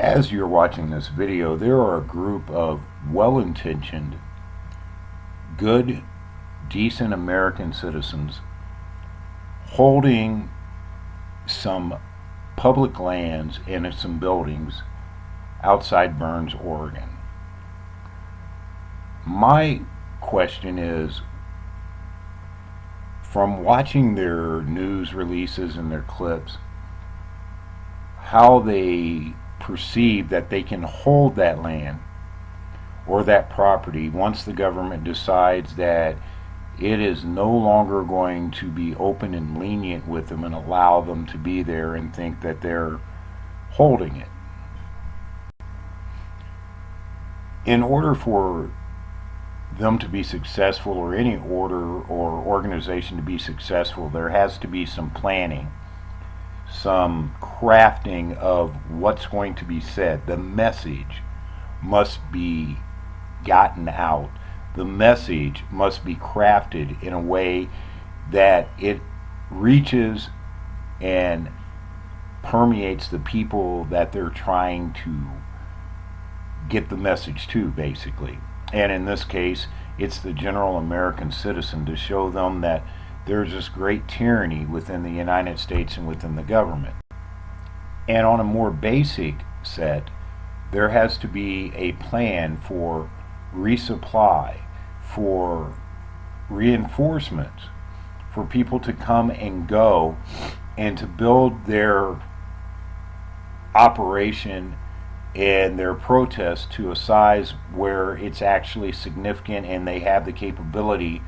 As you're watching this video, there are a group of well-intentioned, good, decent American citizens holding some public lands and some buildings outside Burns, Oregon. My question is, from watching their news releases and their clips, how they perceive that they can hold that land or that property once the government decides that it is no longer going to be open and lenient with them and allow them to be there and think that they're holding it. In order for them to be successful, or any order or organization to be successful, there has to be some planning, some crafting of what's going to be said. The message must be gotten out. The message must be crafted in a way that it reaches and permeates the people that they're trying to get the message to, basically. And in this case, it's the general American citizen, to show them that there's this great tyranny within the United States and within the government. And on a more basic set, there has to be a plan for resupply, for reinforcements, for people to come and go, and to build their operation and their protest to a size where it's actually significant and they have the capability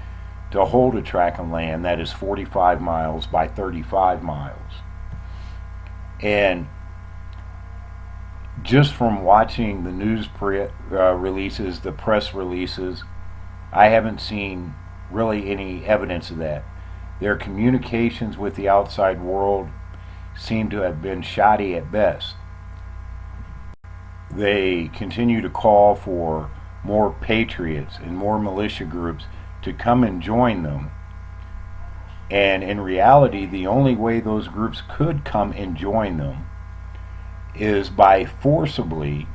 to hold a tract of land that is 45 miles by 35 miles. And just from watching the news releases, the press releases, I haven't seen really any evidence of that. Their communications with the outside world seem to have been shoddy at best. They continue to call for more patriots and more militia groups to come and join them. And in reality, the only way those groups could come and join them is by forcibly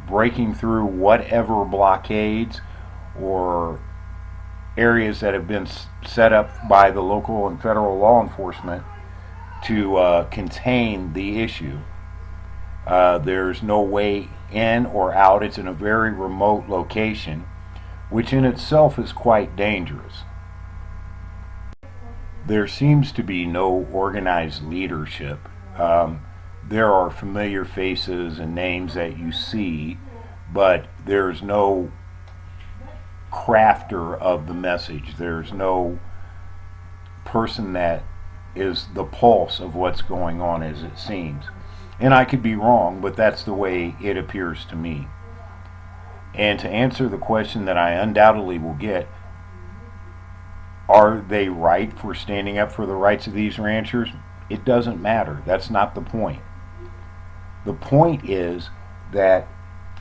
breaking through whatever blockades or areas that have been set up by the local and federal law enforcement to contain the issue. There's no way in or out. It's in a very remote location, which in itself is quite dangerous. There seems to be no organized leadership. There are familiar faces and names that you see, but there's no crafter of the message. There's no person that is the pulse of what's going on, as it seems. And I could be wrong, but that's the way it appears to me. And to answer the question that I undoubtedly will get, are they right for standing up for the rights of these ranchers? It doesn't matter. That's not the point. The point is that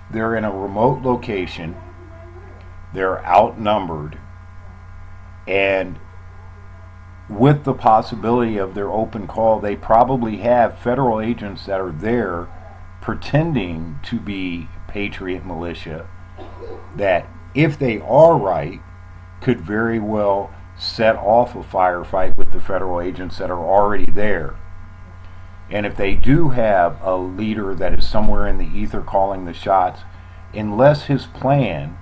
they're in a remote location, they're outnumbered, and with the possibility of their open call, they probably have federal agents that are there pretending to be patriot militia that, if they are right, could very well set off a firefight with the federal agents that are already there. And if they do have a leader that is somewhere in the ether calling the shots, unless his plan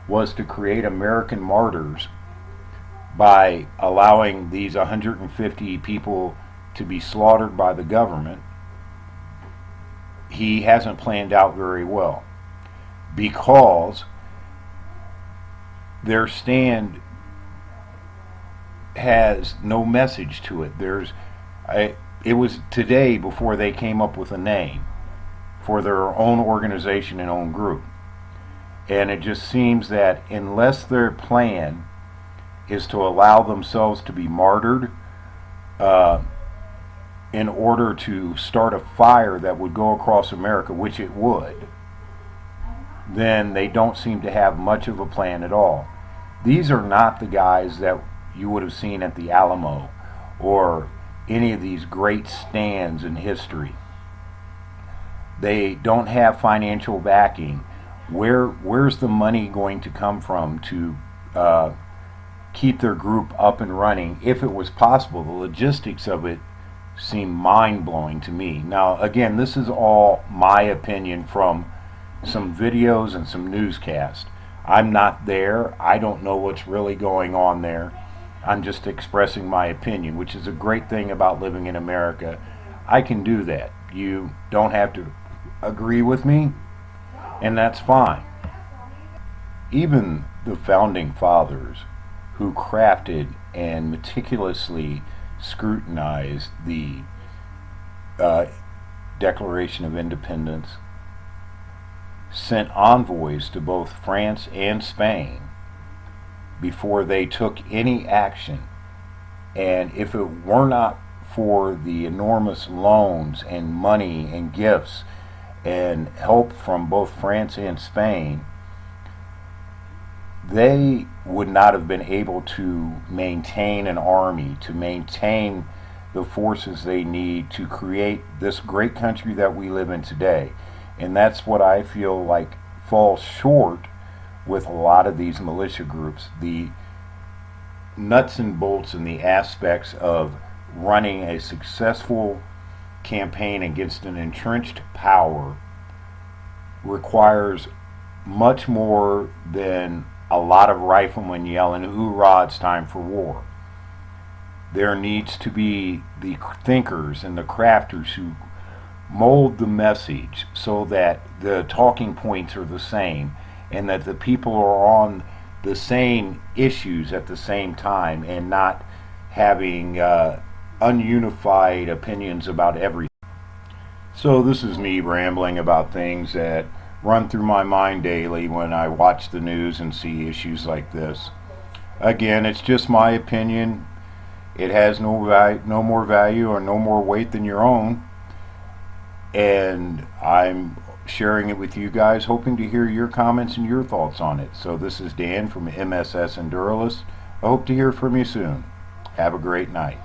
was to create American martyrs by allowing these 150 people to be slaughtered by the government, he hasn't planned out very well, because their stand has no message to it. It was today before they came up with a name for their own organization and own group. And it just seems that unless their plan is to allow themselves to be martyred in order to start a fire that would go across America, which it would, then they don't seem to have much of a plan at all. These are not the guys that you would have seen at the Alamo or any of these great stands in history. They don't have financial backing. Where's the money going to come from to keep their group up and running? If it was possible, the logistics of it seem mind-blowing to me. Now, again, this is all my opinion from some videos and some newscasts. I'm not there. I don't know what's really going on there. I'm just expressing my opinion, which is a great thing about living in America. I can do that. You don't have to agree with me, and that's fine. Even the founding fathers who crafted and meticulously scrutinized the Declaration of Independence sent envoys to both France and Spain before they took any action. And if it were not for the enormous loans and money and gifts and help from both France and Spain, they would not have been able to maintain an army, to maintain the forces they need to create this great country that we live in today. And that's what I feel like falls short with a lot of these militia groups. The nuts and bolts and the aspects of running a successful campaign against an entrenched power requires much more than a lot of riflemen yelling, "Hoorah, it's time for war." There needs to be the thinkers and the crafters who mold the message so that the talking points are the same and that the people are on the same issues at the same time and not having ununified opinions about everything. So this is me rambling about things that run through my mind daily when I watch the news and see issues like this. Again, it's just my opinion. It has no more value or no more weight than your own. And I'm sharing it with you guys, hoping to hear your comments and your thoughts on it. So this is Dan from MSS Enduralisim. I hope to hear from you soon. Have a great night.